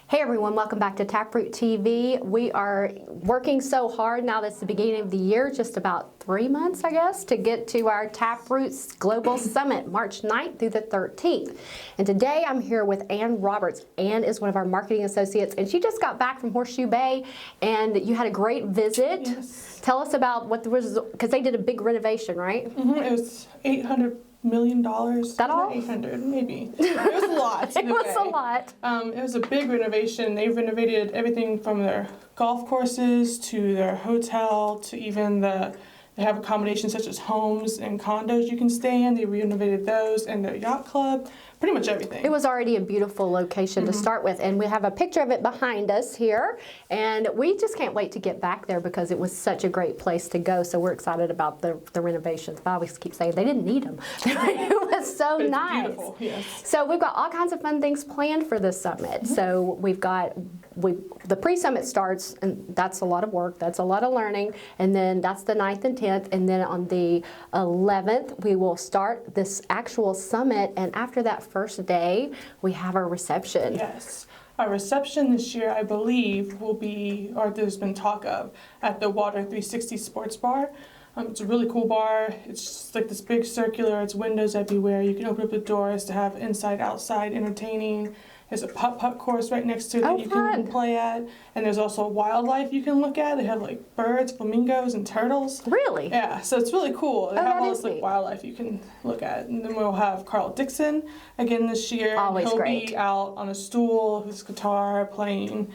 Hey everyone, welcome back to TapRooT TV. We are working so hard now that it's the beginning of the year, just about 3 months, I guess, to get to our TapRooT Global Summit, March 9th through the 13th. And today I'm here with Anne Roberts. Anne is one of our marketing associates, and she just got back from Horseshoe Bay, and you had a great visit. Yes. Tell us about what the resort, because they did a big renovation, right? Mm-hmm. It was $800 million. That all? 800, maybe. It was a lot. It was a lot. It was a big renovation. They renovated everything from their golf courses to their hotel to even they have accommodations such as homes and condos you can stay in. They renovated those and their yacht club. Pretty much everything. It was already a beautiful location to start with, and we have a picture of it behind us here, and we just can't wait to get back there because it was such a great place to go, so we're excited about the renovations. I always keep saying they didn't need them. It was so nice. Beautiful, yes. So we've got all kinds of fun things planned for this summit. So we've got, the pre-summit starts, and that's a lot of work, that's a lot of learning, and then that's the 9th and 10th, and then on the 11th we will start this actual summit, and after that first day, we have our reception. Yes. Our reception this year, I believe, will be, or there's been talk of, at the Water 360 Sports Bar. It's a really cool bar. It's just like this big circular, it's windows everywhere. You can open up the doors to have inside, outside entertaining. There's a putt-putt course right next to it that you can play at. And there's also wildlife you can look at. They have like birds, flamingos, and turtles. Really? Yeah, so it's really cool. They have all this like wildlife you can look at. And then we'll have Carl Dixon again this year. Always He'll great. be out on a stool with his guitar playing.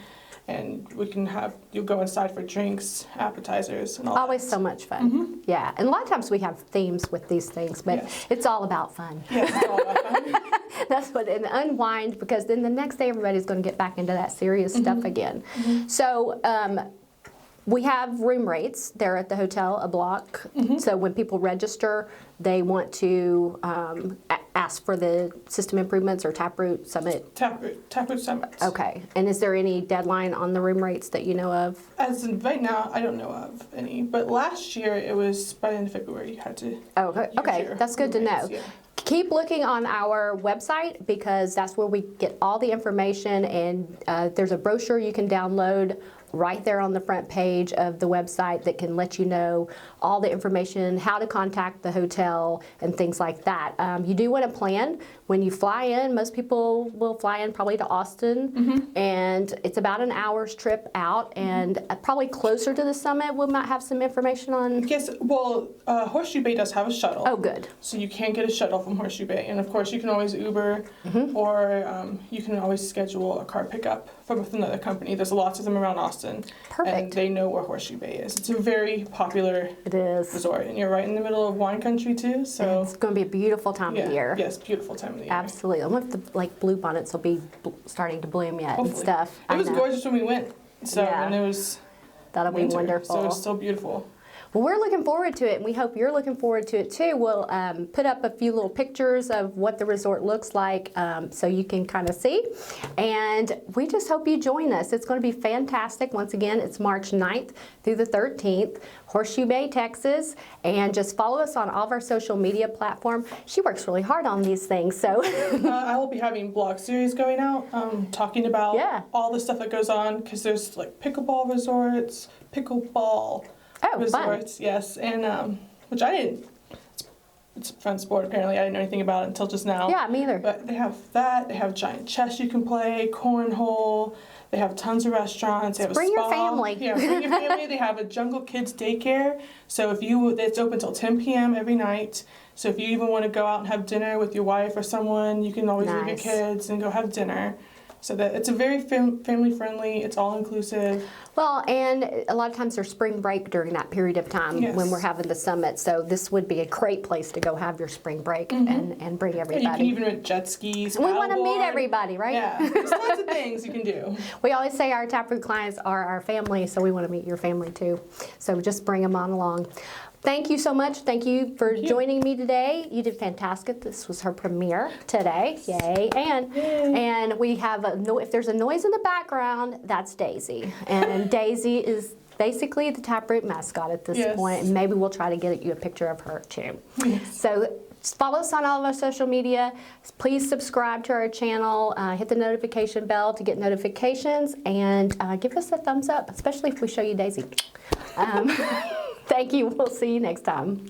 And we can have, you'll go inside for drinks, appetizers, and all Always that. so much fun. Yeah, and a lot of times we have themes with these things, but it's all about fun. Yes, it's all about fun. That's what, and unwind, because then the next day everybody's going to get back into that serious stuff again. So we have room rates there at the hotel, a block. So when people register, they want to ask for the system improvements or TapRooT Summit. TapRooT Summit. Okay, and is there any deadline on the room rates that you know of? As in right now, I don't know of any, but last year it was by the end of February you had to. Oh, okay, that's good to know. Yeah. Keep looking on our website because that's where we get all the information, and there's a brochure you can download right there on the front page of the website that can let you know all the information, how to contact the hotel, and things like that. You do want to plan when you fly in. Most people will fly in probably to Austin, and it's about an hour's trip out, and probably closer to the summit we might have some information on. Yes, well, Horseshoe Bay does have a shuttle. Oh, good. So you can get a shuttle from Horseshoe Bay, and of course you can always Uber, or you can always schedule a car pickup with another company. There's lots of them around Austin. Perfect. And they know where Horseshoe Bay is. It's a very popular resort, and you're right in the middle of wine country too. So it's going to be a beautiful time of year. Yes, beautiful time of the year. Absolutely. I wonder if the blue bonnets will be starting to bloom yet. Hopefully. And stuff. It was gorgeous when we went. So and it was that'll winter, be wonderful. So it's still beautiful. Well, we're looking forward to it, and we hope you're looking forward to it too. We'll put up a few little pictures of what the resort looks like so you can kind of see. And we just hope you join us. It's going to be fantastic. Once again, it's March 9th through the 13th, Horseshoe Bay, Texas. And just follow us on all of our social media platforms. She works really hard on these things. So I will be having blog series going out talking about all the stuff that goes on, because there's like pickleball resorts, pickleball resorts, yes, and which I didn't. It's a fun sport. Apparently, I didn't know anything about it until just now. Yeah, me either. But they have that. They have giant chess you can play, cornhole. They have tons of restaurants. They have a spa. Bring your family. Yeah, bring your family. They have a Jungle Kids daycare. So it's open till 10 p.m. every night. So if you even want to go out and have dinner with your wife or someone, you can always leave your kids and go have dinner. So that it's a very family friendly. It's all inclusive. Well, and a lot of times there's spring break during that period of time when we're having the summit. So this would be a great place to go have your spring break and bring everybody. And you can even rent jet skis. We want to meet everybody, right? Yeah, there's lots of things you can do. We always say our TapRooT clients are our family, so we want to meet your family too. So just bring them on along. Thank you so much. Thank you for joining me today. You did fantastic. This was her premiere today. Yay. And we have if there's a noise in the background, that's Daisy. And Daisy is basically the TapRooT mascot at this point. And maybe we'll try to get you a picture of her too. So follow us on all of our social media. Please subscribe to our channel. Hit the notification bell to get notifications, and give us a thumbs up, especially if we show you Daisy. Thank you. We'll see you next time.